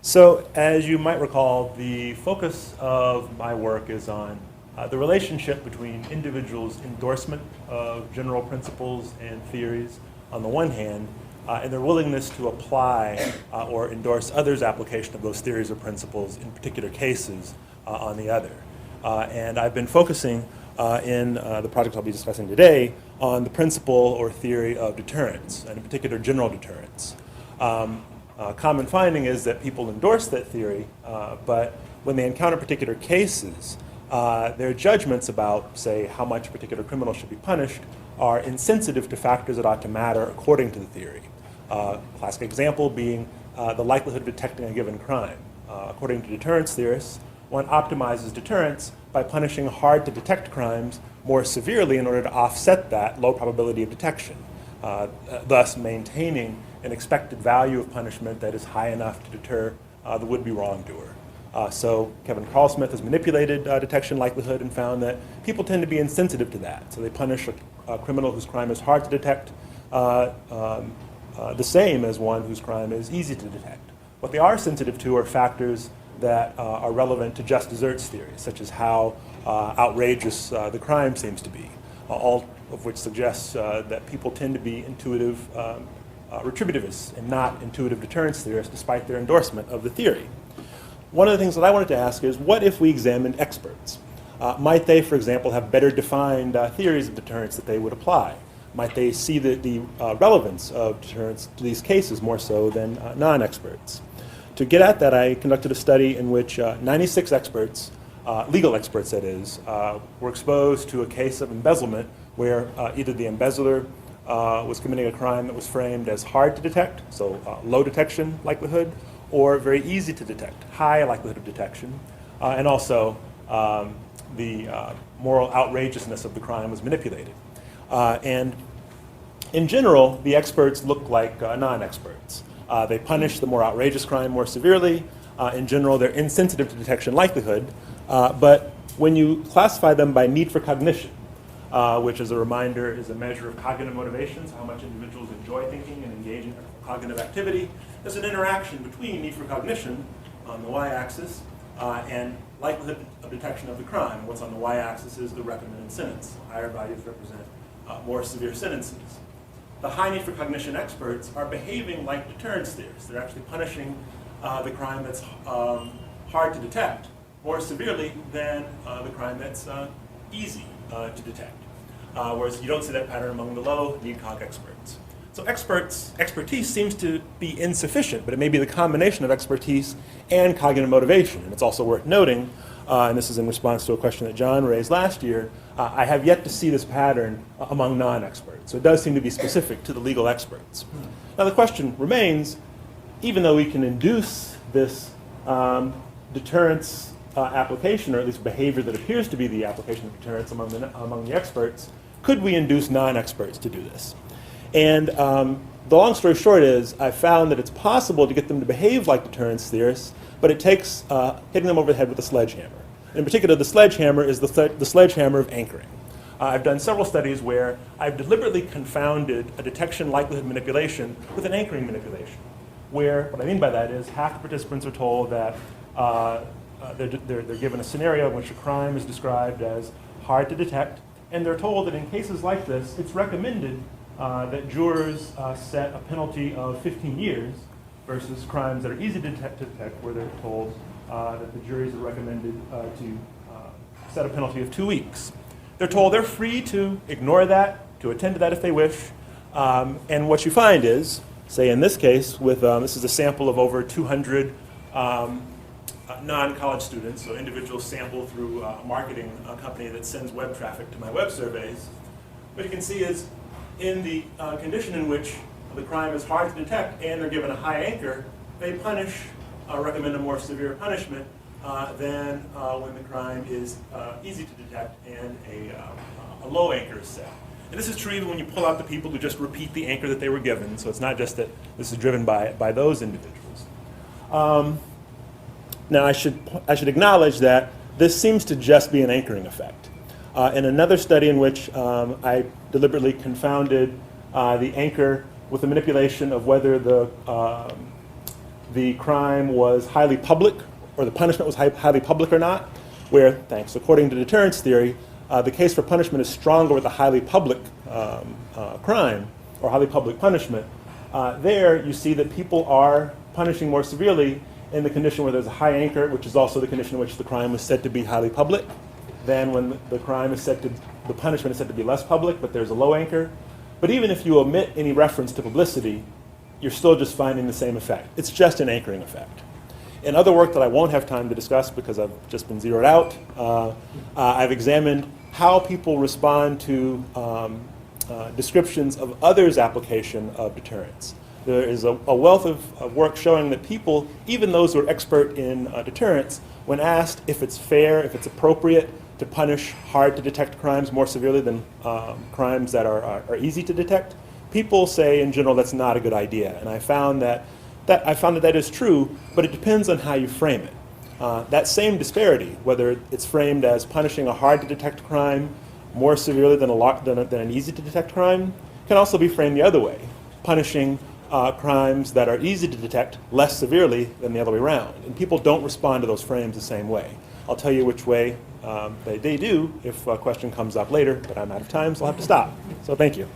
So, as you might recall, the focus of my work is on the relationship between individuals' endorsement of general principles and theories on the one hand, and their willingness to apply or endorse others' application of those theories or principles in particular cases on the other. And I've been focusing in the project I'll be discussing today on the principle or theory of deterrence, and in particular general deterrence. Common finding is that people endorse that theory, but when they encounter particular cases, their judgments about, say, how much a particular criminal should be punished are insensitive to factors that ought to matter according to the theory. Classic example being the likelihood of detecting a given crime. According to deterrence theorists, one optimizes deterrence by punishing hard-to-detect crimes more severely in order to offset that low probability of detection, thus maintaining an expected value of punishment that is high enough to deter the would-be wrongdoer. So Kevin Carl-Smith has manipulated detection likelihood and found that people tend to be insensitive to that. So they punish a criminal whose crime is hard to detect the same as one whose crime is easy to detect. What they are sensitive to are factors that are relevant to just deserts theory, such as how outrageous the crime seems to be, all of which suggests that people tend to be intuitive retributivists and not intuitive deterrence theorists, despite their endorsement of the theory. One of the things that I wanted to ask is, what if we examined experts? Might they, for example, have better defined theories of deterrence that they would apply? Might they see the relevance of deterrence to these cases more so than non-experts? To get at that, I conducted a study in which 96 experts, legal experts that is, were exposed to a case of embezzlement where either the embezzler was committing a crime that was framed as hard to detect, so low detection likelihood, or very easy to detect, high likelihood of detection, and also the moral outrageousness of the crime was manipulated. And in general, the experts look like non-experts. They punish the more outrageous crime more severely. In general, they're insensitive to detection likelihood. But when you classify them by need for cognition, which, as a reminder, is a measure of cognitive motivations, how much individuals enjoy thinking and engage in cognitive activity, there's an interaction between need for cognition on the y-axis and likelihood of detection of the crime. What's on the y-axis is the recommended sentence. Higher values represent more severe sentences. The high need for cognition experts are behaving like deterrence theorists. They're actually punishing the crime that's hard to detect more severely than the crime that's easy to detect. Whereas you don't see that pattern among the low need cog experts. So expertise seems to be insufficient, but it may be the combination of expertise and cognitive motivation. And it's also worth noting, and this is in response to a question that John raised last year, I have yet to see this pattern among non-experts. So it does seem to be specific to the legal experts. Now the question remains, even though we can induce this deterrence application, or at least behavior that appears to be the application of deterrence among the experts, could we induce non-experts to do this? And the long story short is, I found that it's possible to get them to behave like deterrence theorists, but it takes hitting them over the head with a sledgehammer. In particular, the sledgehammer is the sledgehammer of anchoring. I've done several studies where I've deliberately confounded a detection likelihood manipulation with an anchoring manipulation, where what I mean by that is half the participants are told that they're given a scenario in which a crime is described as hard to detect, and they're told that in cases like this, it's recommended that jurors set a penalty of 15 years versus crimes that are easy to detect where they're told that the juries are recommended to set a penalty of 2 weeks. They're told they're free to ignore that, to attend to that if they wish, and what you find is, say in this case, with this is a sample of over 200 non-college students, so individuals sampled through a marketing company that sends web traffic to my web surveys. What you can see is, in the condition in which the crime is hard to detect and they're given a high anchor, they recommend a more severe punishment than when the crime is easy to detect and a low anchor is set. And this is true even when you pull out the people who just repeat the anchor that they were given, so it's not just that this is driven by those individuals. Now I should acknowledge that this seems to just be an anchoring effect. In another study in which I deliberately confounded the anchor with the manipulation of whether the the crime was highly public, or the punishment was highly public or not, where, thanks, according to deterrence theory, the case for punishment is stronger with a highly public crime or highly public punishment. There you see that people are punishing more severely in the condition where there's a high anchor, which is also the condition in which the crime was said to be highly public, than when the punishment is said to be less public, but there's a low anchor. But even if you omit any reference to publicity, you're still just finding the same effect. It's just an anchoring effect. In other work that I won't have time to discuss because I've just been zeroed out, I've examined how people respond to descriptions of others' application of deterrence. There is a wealth of work showing that people, even those who are expert in deterrence, when asked if it's fair, if it's appropriate to punish hard-to-detect crimes more severely than crimes that are easy to detect, people say in general that's not a good idea. And I found that that is true, but it depends on how you frame it. That same disparity, whether it's framed as punishing a hard-to-detect crime more severely than an easy-to-detect crime, can also be framed the other way, punishing crimes that are easy to detect less severely than the other way around. And people don't respond to those frames the same way. I'll tell you which way they do if a question comes up later, but I'm out of time, so I'll have to stop. So thank you.